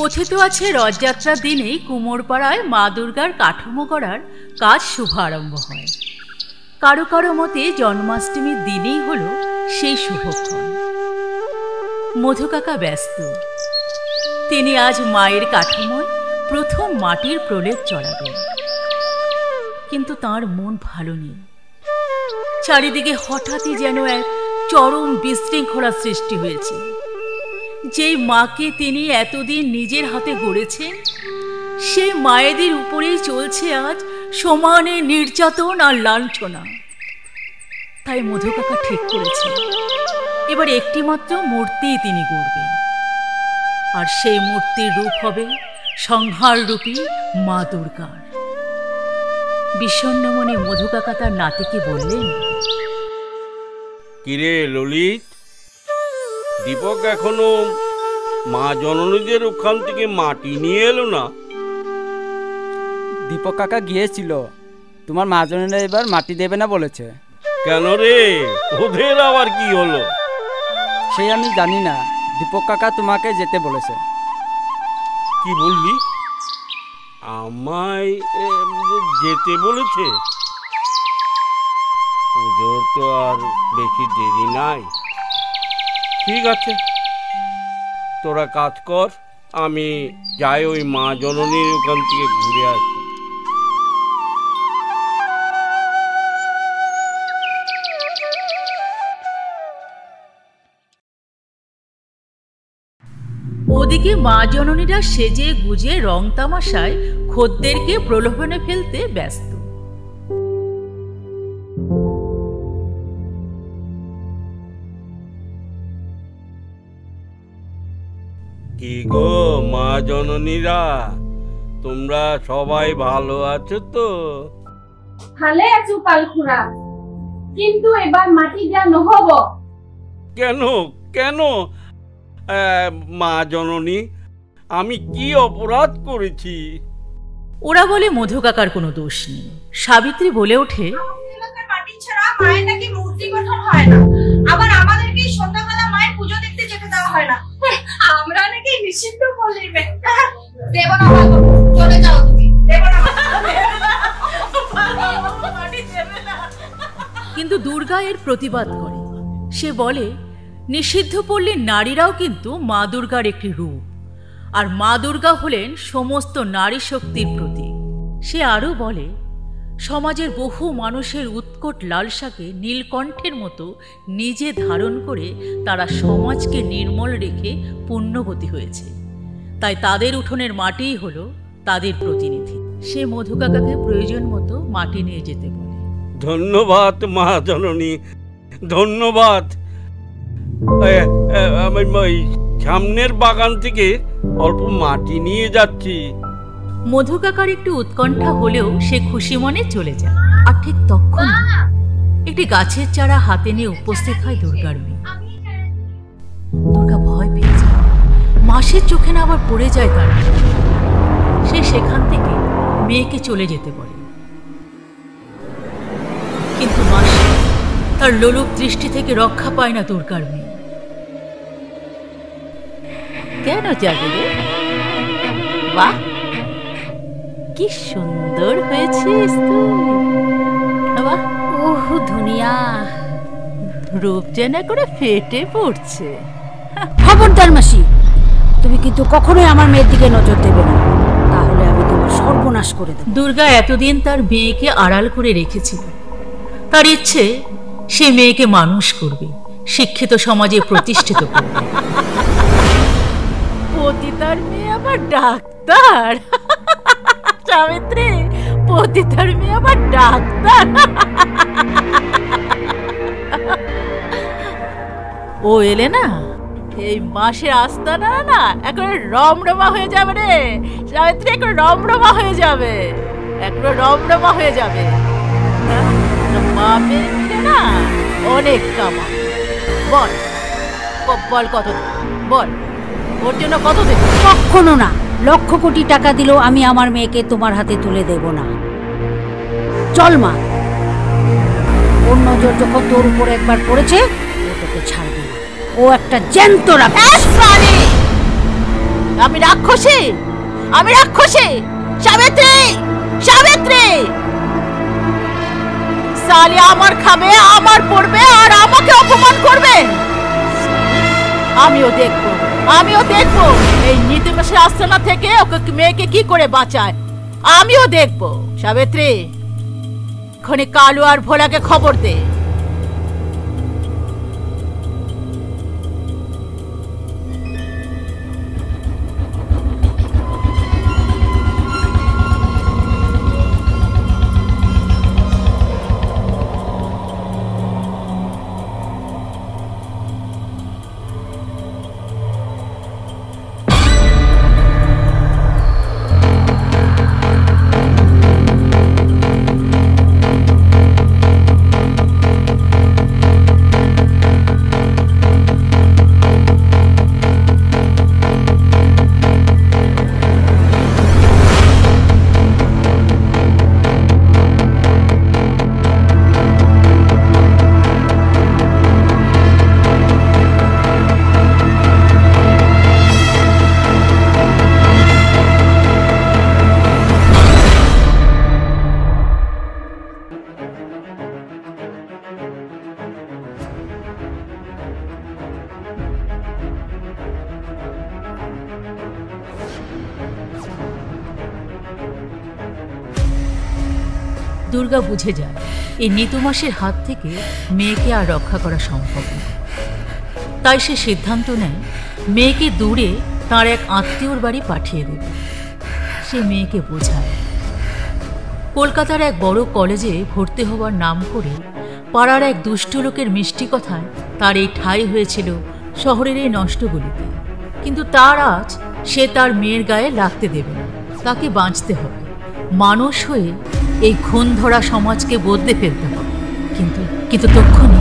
কথিত আছে রথযাত্রার দিনেই কুমোরপাড়ায় মা দুর্গার কাঠামো করার কাজ শুভ আরম্ভ হয়। কারো কারো মতে জন্মাষ্টমীর দিনেই হলো সেই শুভক্ষণ। মধু কাকা ব্যস্ত। তিনি আজ মায়ের কাঠামোয় প্রথম মাটির প্রলেপ চড়াবেন, কিন্তু তার মন ভালো নেই। চারিদিকে হঠাৎই যেন এক চরম বিশৃঙ্খলা সৃষ্টি হয়েছে। যেই মাকে তিনি এতদিন নিজের হাতে গড়েছেন, সেই মায়েদের উপরেই চলছে আজ সমানে নির্যাতন আর লাঞ্ছনা। তাই মধু কাকা ঠিক করেছে এবার একটিমাত্র মূর্তিই তিনি গড়বেন, আর সেই মূর্তির রূপ হবে সংহাররূপী মা দুর্গার। বিষণ্ণ মনে মধু কাকা তার নাতিকে বললেন, কিরে ললিত, দীপক এখনো মা জননীদের ওখান থেকে মাটি নিয়ে এলো না? দীপক কাকা গিয়েছিল, তোমার মা জননীরা এবার মাটি দেবে না বলেছে। কেন রে, ওদের আবার কি হলো? সেই আমি জানি না, দীপক কাকা তোমাকে যেতে বলেছে। কি বললি? আমায় যেতে বলেছে? পুজোর তো আর বেশি দেরি নাই। ঠিক আছে, তোরা কাজ কর, আমি যাই ওই মা জননীর ওখান থেকে ঘুরে আসি। ওদিকে মা জননীরা সেজে গুজে রং তামাশায় খদ্দেরকে প্রলোভনে ফেলতে ব্যস্ত। কি গো মা জননীরা, তোমরা সবাই ভালো আছো তো? ভালো আছো কালখুড়া, কিন্তু এবার মাটি দেওয়া নহব। কেন কেন মা জননী, আমি কি অপরাধ করেছি? ওরা বলে মধু কাকার কোনো দোষ নেই। সাবিত্রী বলে ওঠে, মাটি ছাড়া মায়ের নাকি মূর্তি গঠন হয় না, আবার আমাদেরকে সন্ধ্যাবেলা মায়ের পুজো দেখতে যেতে দেওয়া হয় না। আমরা নাকি নিষিদ্ধ বলি দেব না, চলে যাও তুমি, দেব না। কিন্তু দুর্গা এর প্রতিবাদ করে। সে বলে, নিষিদ্ধ পল্লীর নারীরাও কিন্তু মা দুর্গার একটি রূপ, আর মা দুর্গা হলেন সমস্ত নারী শক্তির প্রতীক। সে আরও বলে, সমাজের বহু মানুষের উৎকট লালসাকে নীলকণ্ঠের মতো নিজে ধারণ করে তারা সমাজকে নির্মল রেখে পুণ্যবতী হয়েছে। তাই তাদের উঠোনের মাটিই হলো তাদের প্রতিনিধি। সে মধু কাকাকে প্রয়োজন মতো মাটি নিয়ে যেতে বলে। ধন্যবাদ মা জননী, ধন্যবাদ। আমি সামনের বাগান থেকে অল্প মাটি নিয়ে যাচ্ছি। মধু কাকার একটু উৎকণ্ঠা হলেও সে খুশি মনে চলে যায়। আর ঠিক তখন একটি গাছের চারা হাতে নিয়ে উপস্থিত হয় দুর্গার মেয়ে। দুর্গা ভয় পেয়ে যায়, মাসের চোখে না আবার পড়ে যায় তার। সে সেখান থেকে মেয়েকে চলে যেতে বলে, কিন্তু মাসে তার লোলুপ দৃষ্টি থেকে রক্ষা পায় না দুর্গার মেয়ে। কেন যাবে রে? বাহ, কি সুন্দর হয়েছিস তুই। বাহ, ওহ দুনিয়া, রূপ যেন করে ফেটে পড়ছে। খবরদার মাসি, তুমি কিন্তু কখনোই আমার মেয়ের দিকে নজর দেবে না, তাহলে আমি তোমার সর্বনাশ করে দেব। দুর্গা এতদিন তার মেয়েকে আড়াল করে রেখেছিল। তার ইচ্ছে সে মেয়েকে মানুষ করবে, শিক্ষিত সমাজে প্রতিষ্ঠিত করবে। পতিতার মেয়ে আবার ডাক্তার। সাবিত্রী, পতিতার মেয়ে আবার ডাক্তার। ও এলে না, এই মাসের আস্তানা না একেবারে রমরমা হয়ে যাবে রে সাবিত্রী, একেবারে রমরমা হয়ে যাবে, একেবারে রমরমা হয়ে যাবে। বাপের মিলে না অনেক কামা। বল বল কত, বল ওর জন্য কত দেবে? কখনো না, লক্ষ কোটি টাকা দিলেও আমি আমার মেয়েকে তোমার হাতে তুলে দেব না। চল মা, ওর নজর যখন তোর উপর একবার পড়েছে, ও তোকে ছাড়বে না। ও একটা জ্যান্ত রাক্ষস। আমি রাক্ষসী, আমি রাক্ষসী। সাবিত্রী, সাবিত্রী, সালি আমার খাবে, আমার পড়বে, আর আমাকে অপমান করবে। আমিও দেখবো, আমিও দেখবো এই নীতিমাসের আস্তানা থেকে ওকে মেয়েকে কি করে বাঁচায়। আমিও দেখবো। সাবিত্রী, এক্ষুনি কালু আর ভোলাকে খবর দে। দুর্গা বুঝে যায় এই নীতুমাসের হাত থেকে মেয়েকে আর রক্ষা করা সম্ভব না। তাই সে সিদ্ধান্ত নেয় মেয়েকে দূরে তার এক আত্মীয়র বাড়ি পাঠিয়ে দেবে। সে মেয়েকে বোঝায় কলকাতার এক বড় কলেজে ভর্তি হওয়ার নাম করে পাড়ার এক দুষ্ট লোকের মিষ্টি কথায় তার এই ঠাঁই হয়েছিল শহরের এই নষ্ট গলিতে। কিন্তু তার আজ সে তার মেয়ের গায়ে লাগতে দেবে না। তাকে বাঁচতে হবে, মানুষ হয়ে এই খুন ধরা সমাজকে বদলে ফেলতে হবে। কিন্তু তক্ষুনি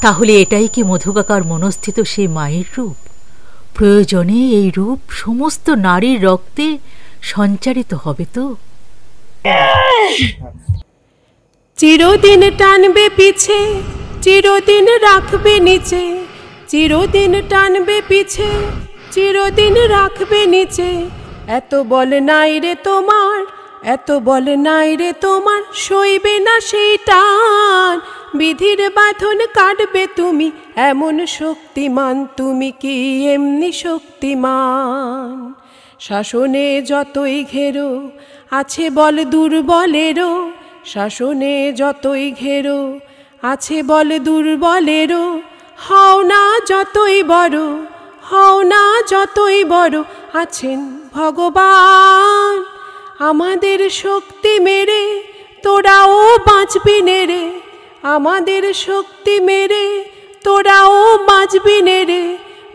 তাহলে এটাই কি মধুকাকার মনস্থিত সেই মায়ের রূপ? প্রয়োজনে এই রূপ সমস্ত নারীর রক্তে সঞ্চারিত হবে তো। চিরদিন টানবে পিছে, চিরদিন রাখবে নিচে, চিরদিন টানবে পিছে, চিরদিন রাখবে নিচে। এত বল নাই রে তোমার, এত বল নাই রে তোমার, সইবে না সেই টান। বিধির বাঁধন কাটবে তুমি, এমন শক্তিমান তুমি কি এমনি শক্তিমান? শাসনে যতই ঘেরো আছে বল দুর্বলেরও, শাসনে যতই ঘেরো আছে বল দুর্বলেরও। হও না যতই বড়, হও না যতই বড়, আছেন ভগবান। আমাদের শক্তি মেরে তোরাও বাঁচবি নেরে, আমাদের শক্তি মেরে তোরাও বাঁচবি নেরে।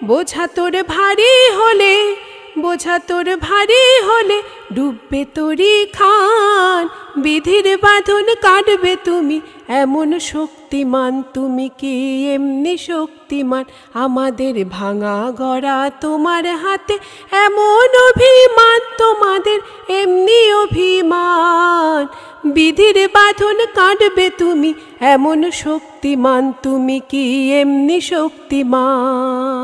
বোঝা তোর ভারী হলে, বোঝা তোর ভারী হলে, ডুববে তোরি খান। বিধির বাঁধন কাটবে তুমি, এমন শক্তিমান তুমি কি এমনি শক্তিমান? আমাদের ভাঙা গড়া তোমার হাতে, এমন অভিমান তোমাদের এমনি অভিমান। বিধির বাঁধন কাটবে তুমি, এমন শক্তিমান তুমি কি এমনি শক্তিমান।